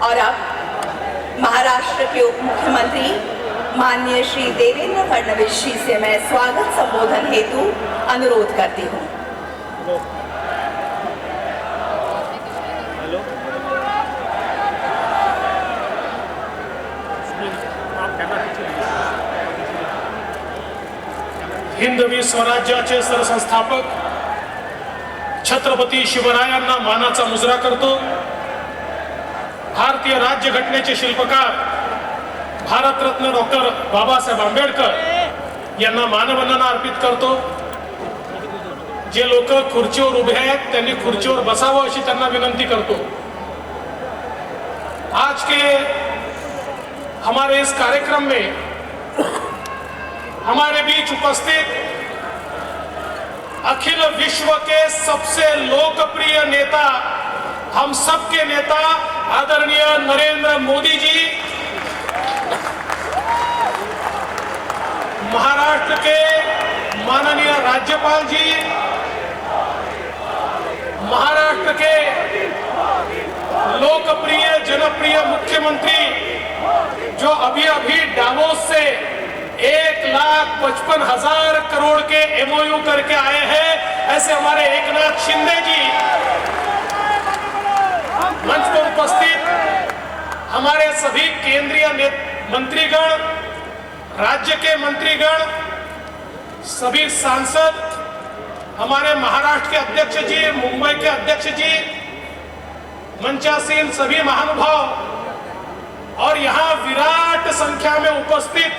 और अब महाराष्ट्र के उप मुख्यमंत्री माननीय श्री देवेंद्र फडणवीस जी से मैं स्वागत संबोधन हेतु अनुरोध करती हूँ। हिंदवी स्वराज्याचे सरसंस्थापक छत्रपती शिवरायांना मानाचा मुजरा करतो। भारतीय राज्यघटनेचे शिल्पकार भारतरत्न डॉक्टर बाबासाहेब आंबेडकर यांना मानवंदना अर्पित करतो। जे लोक खुर्चीवर उभे आहेत त्यांनी खुर्चीवर बसावं अशी त्यांना विनंती करतो। आज के हमारे इस कार्यक्रम में हमारे बीच उपस्थित अखिल विश्व के सबसे लोकप्रिय नेता, हम सबके नेता आदरणीय नरेंद्र मोदी जी, महाराष्ट्र के माननीय राज्यपाल जी, महाराष्ट्र के लोकप्रिय जनप्रिय मुख्यमंत्री जो अभी अभी डावोस से 1,55,000 करोड़ के एमओयू करके आए हैं, ऐसे हमारे एकनाथ शिंदे जी, मंच पर उपस्थित हमारे सभी केंद्रीय मंत्रीगण, राज्य के मंत्रीगण, सभी सांसद, हमारे महाराष्ट्र के अध्यक्ष जी, मुंबई के अध्यक्ष जी, मंचासीन सभी महानुभाव और यहाँ विराट संख्या में उपस्थित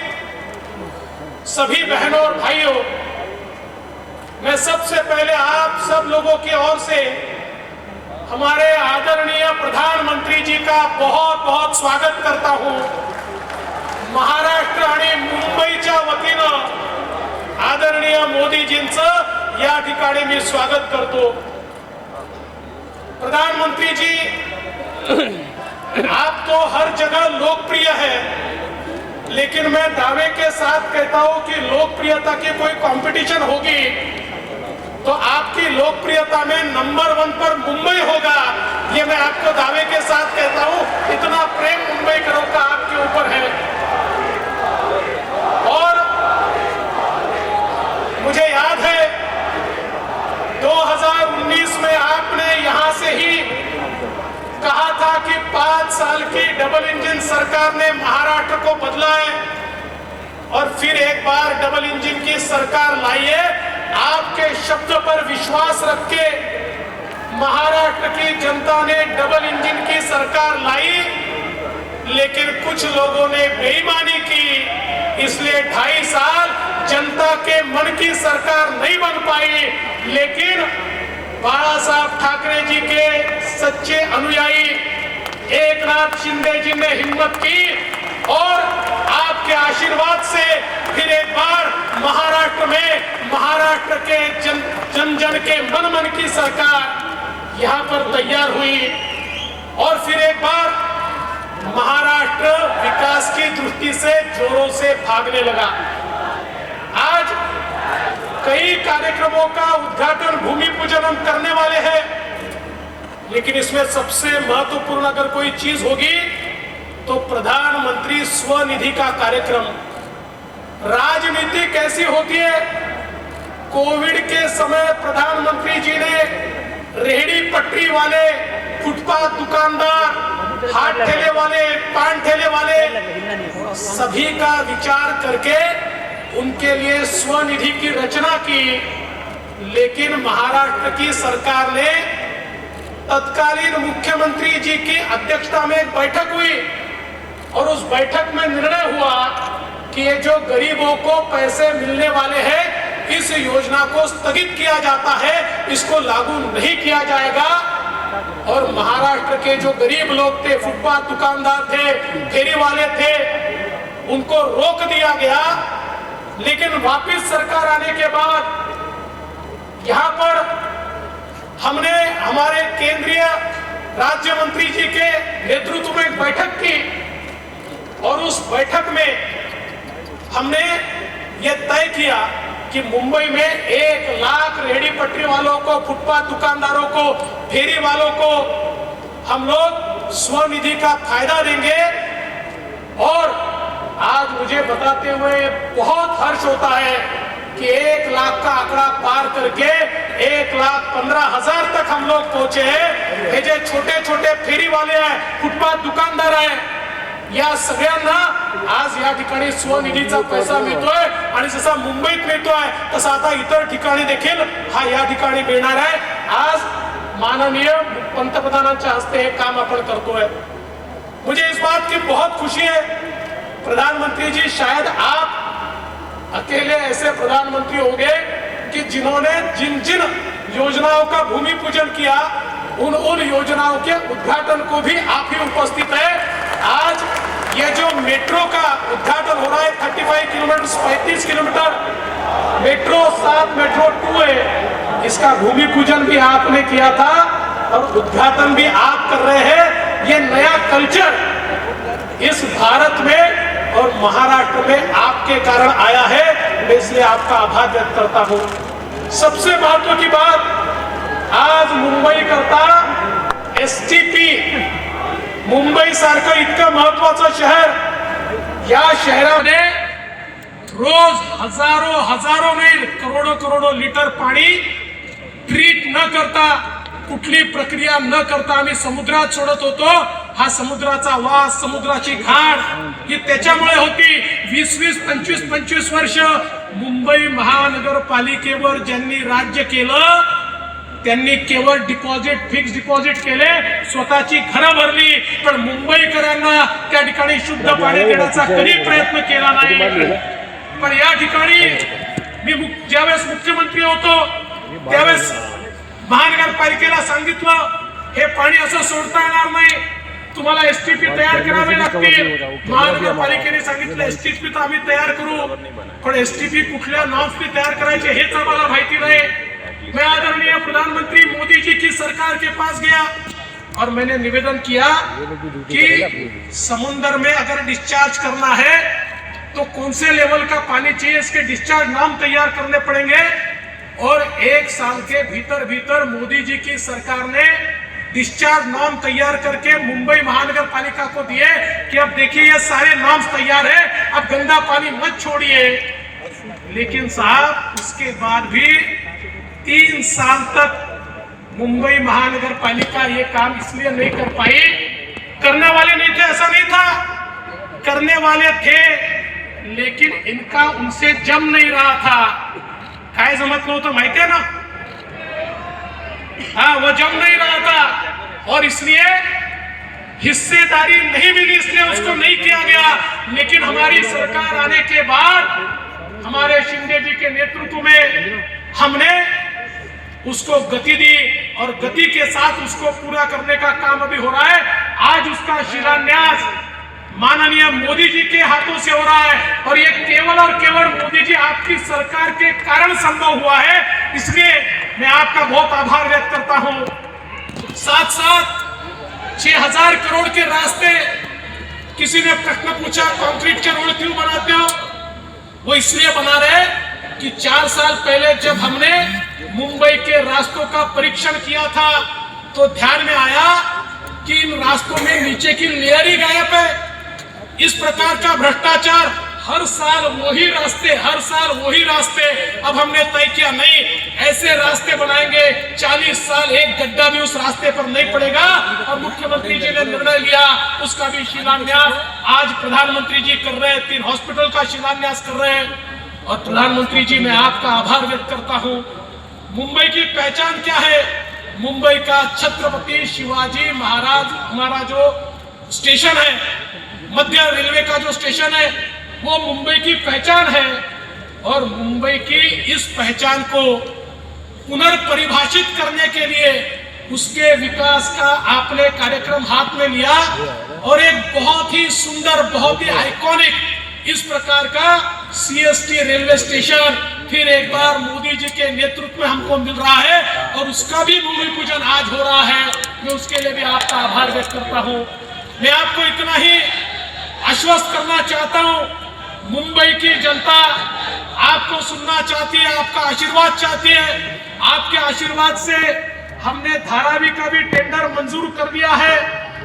सभी बहनों और भाइयों, मैं सबसे पहले आप सब लोगों की ओर से हमारे आदरणीय प्रधानमंत्री जी का बहुत बहुत स्वागत करता हूं। महाराष्ट्र आणि मुंबईच्या वतीनं आदरणीय मोदीजींचं या ठिकाणी मी स्वागत करतो। प्रधानमंत्री जी, आप तो हर जगह लोकप्रिय है, लेकिन मैं दावे के साथ कहता हूं कि लोकप्रियता की कोई कंपटीशन होगी तो आपकी लोकप्रियता में नंबर 1 पर मुंबई होगा, ये मैं आपको दावे के साथ कहता हूं। इतना प्रेम मुंबई करों का आपके ऊपर है। और मुझे याद है 2019 में आपने यहां से ही कहा था कि 5 साल की डबल इंजन सरकार ने महाराष्ट्र को बदला है और फिर एक बार डबल इंजन की सरकार लाई है। आपके शब्द पर विश्वास रख के महाराष्ट्र की जनता ने डबल इंजन की सरकार लाई, लेकिन कुछ लोगों ने बेईमानी की, इसलिए 2.5 साल जनता के मन की सरकार नहीं बन पाई। लेकिन बाला साहब ठाकरे जी के सच्चे अनुयायी एकनाथ शिंदे जी ने हिम्मत की और आपके आशीर्वाद से फिर एक बार महाराष्ट्र में महाराष्ट्र के जन जन के मन मन की सरकार यहाँ पर तैयार हुई और फिर एक बार महाराष्ट्र विकास की दृष्टि से जोरों से भागने लगा। आज कई कार्यक्रमों का उद्घाटन, भूमि पूजन हम करने वाले हैं, लेकिन इसमें सबसे महत्वपूर्ण अगर कोई चीज होगी तो प्रधानमंत्री स्वनिधि का कार्यक्रम। राजनीति कैसी होती है? कोविड के समय प्रधानमंत्री जी ने रेहड़ी पटरी वाले, फुटपाथ दुकानदार, हाथ ठेले वाले, पान ठेले वाले सभी का विचार करके उनके लिए स्वनिधि की रचना की। लेकिन महाराष्ट्र की सरकार ने तत्कालीन मुख्यमंत्री जी की अध्यक्षता में एक बैठक हुई और उस बैठक में निर्णय हुआ कि ये जो गरीबों को पैसे मिलने वाले हैं, इस योजना को स्थगित किया जाता है, इसको लागू नहीं किया जाएगा। और महाराष्ट्र के जो गरीब लोग थे, फुटपाथ दुकानदार थे, फेरी वाले थे, उनको रोक दिया गया। लेकिन वापस सरकार आने के बाद यहाँ पर हमने हमारे केंद्रीय राज्य मंत्री जी के नेतृत्व में एक बैठक की और उस बैठक में हमने ये तय किया कि मुंबई में 1 लाख रेहड़ी पटरी वालों को, फुटपाथ दुकानदारों को, फेरी वालों को हम लोग स्वनिधि का फायदा देंगे। और आज मुझे बताते हुए बहुत हर्ष होता है कि 1 लाख का आंकड़ा पार करके 1,15,000 तक हम लोग पहुंचे हैं। हे जे छोटे छोटे फेरी वाले हैं, फुटपाथ दुकानदार आहे, या सगळ्यांना आज या ठिकाणी स्वनिधीचा पैसा मिळतोय आणि जसा मुंबईत मिळतोय तसा आता इतर ठिकाणी देखील हा या ठिकाणी मिळणार आहे। आज माननीय पंतप्रधानांच्या हस्ते हे काम आपण करतोय। मुझे इस बात की बहुत खुशी है, प्रधानमंत्री जी शायद आप अकेले ऐसे प्रधानमंत्री होंगे कि जिन्होंने जिन जिन योजनाओं का भूमि पूजन किया उन योजनाओं के उद्घाटन को भी आप ही उपस्थित है। आज ये जो मेट्रो का उद्घाटन हो रहा है 35 किलोमीटर 35 किलोमीटर मेट्रो 7 मेट्रो 2 है, इसका भूमि पूजन भी आपने किया था और उद्घाटन भी आप कर रहे हैं। ये नया कल्चर इस भारत में और महाराष्ट्र में आपके कारण आया है, मैं इसलिए आपका आभार व्यक्त करता हूं। सबसे महत्व की बात, आज मुंबई करता एसटीपी, मुंबई सारखं इतकं महत्वाचं शहर, या शहराने रोज हजारों नहीं करोड़ों लीटर पाणी ट्रीट न करता, कुठली प्रक्रिया न करता आम्ही समुद्रात सोडत होतो। हा समुद्राचा वास, समुद्राची घाण ही त्याच्यामुळे होती। 20 25 वर्ष मुंबई महानगरपालिकेवर ज्यांनी राज्य केलं त्यांनी केवळ डिपॉझिट, फिक्स डिपॉझिट केले, स्वतःची घरं भरली, पण मुंबईकरांना त्या ठिकाणी शुद्ध पाणी देण्याचा कधी प्रयत्न केला नाही। पण या ठिकाणी मी ज्यावेळेस मुख्यमंत्री होतो त्यावेळेस महानगरपालिकेला सांगितलं हे पाणी असं सोडता येणार नाही, तुम्हाला एसटीपी तयार करावे लागतील। महानगरपालिकेने सांगितलं एसटीपी तर आम्ही तयार करू, पण एसटीपी कुठल्या नॉर्म्सनी तयार करायचे हेच आम्हाला माहिती नाही। मैं आदरणीय प्रधानमंत्री मोदी जी की सरकार के पास गया और मैंने निवेदन किया कि समुद्र में अगर डिस्चार्ज करना है तो कौन से लेवल का पानी चाहिए, इसके डिस्चार्ज नाम तैयार करने पड़ेंगे। और 1 साल के भीतर मोदी जी की सरकार ने डिस्चार्ज नॉर्म तैयार करके मुंबई महानगर पालिका को दिए कि अब देखिए ये सारे नॉर्म्स तैयार है, अब गंदा पानी मत छोड़िए। लेकिन साहब उसके बाद भी 3 साल तक मुंबई महानगर पालिका ये काम इसलिए नहीं कर पाई, करने वाले नहीं थे ऐसा नहीं था, करने वाले थे लेकिन इनका उनसे जम नहीं रहा था। काय जमत नव्हतं माहिती है ना, हाँ वो जम नहीं रहा था और इसलिए हिस्सेदारी नहीं मिली, इसलिए उसको नहीं किया गया। लेकिन हमारी सरकार आने के बाद हमारे शिंदे जी के नेतृत्व में हमने उसको गति दी और गति के साथ उसको पूरा करने का काम अभी हो रहा है। आज उसका शिलान्यास माननीय मोदी जी के हाथों से हो रहा है और ये केवल और केवल मोदी जी आपकी सरकार के कारण संभव हुआ है, इसलिए मैं आपका बहुत आभार व्यक्त करता हूं। साथ साथ 6000 करोड़ के रास्ते, किसी ने प्रश्न पूछा कंक्रीट के रोड क्यों बनाते हो, वो इसलिए बना रहे कि 4 साल पहले जब हमने मुंबई के रास्तों का परीक्षण किया था तो ध्यान में आया कि इन रास्तों में नीचे की लेयर ही गायब है। इस प्रकार का भ्रष्टाचार, हर साल वही रास्ते। अब हमने तय किया नहीं, ऐसे रास्ते बनाएंगे 40 साल एक गड्ढा भी उस रास्ते पर नहीं पड़ेगा। और मुख्यमंत्री जी ने निर्णय लिया, उसका भी शिलान्यास आज प्रधानमंत्री जी कर रहे हैं, 3 हॉस्पिटल का शिलान्यास कर रहे हैं। और प्रधानमंत्री जी मैं आपका आभार व्यक्त करता हूं। मुंबई की पहचान क्या है? मुंबई का छत्रपति शिवाजी महाराज हमारा जो स्टेशन है, मध्य रेलवे का जो स्टेशन है, वो मुंबई की पहचान है। और मुंबई की इस पहचान को पुनर्परिभाषित करने के लिए उसके विकास का आपने कार्यक्रम हाथ में लिया और एक बहुत ही सुंदर, बहुत ही आइकॉनिक इस प्रकार का सीएसटी रेलवे स्टेशन फिर एक बार मोदी जी के नेतृत्व में हमको मिल रहा है और उसका भी भूमि पूजन आज हो रहा है। मैं उसके लिए भी आपका आभार व्यक्त करता हूं। मैं आपको इतना ही आश्वस्त करना चाहता हूं, मुंबई की जनता आपको सुनना चाहती है, आपका आशीर्वाद चाहती है। आपके आशीर्वाद से हमने धारावी का भी टेंडर मंजूर कर दिया है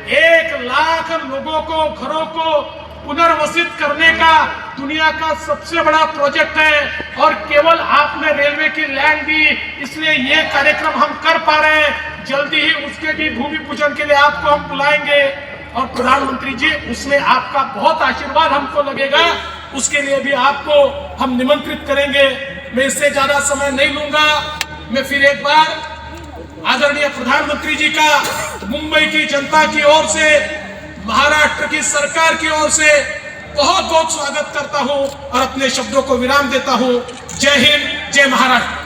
1 लाख लोगों को, घरों को पुनर्वसित करने का दुनिया का सबसे बड़ा प्रोजेक्ट है। और केवल आपने रेलवे की लैंड दी, इसलिए ये कार्यक्रम हम कर पा रहे हैं। जल्दी ही उसके भी भूमि पूजन के लिए आपको हम बुलाएंगे। और प्रधानमंत्री जी, उसमें आपका बहुत आशीर्वाद हमको लगेगा, उसके लिए भी आपको हम निमंत्रित करेंगे। मैं इससे ज्यादा समय नहीं लूंगा। मैं फिर एक बार आदरणीय प्रधानमंत्री जी का मुंबई की जनता की ओर से, महाराष्ट्र की सरकार की ओर से बहुत बहुत स्वागत करता हूं और अपने शब्दों को विराम देता हूं। जय हिंद, जय महाराष्ट्र।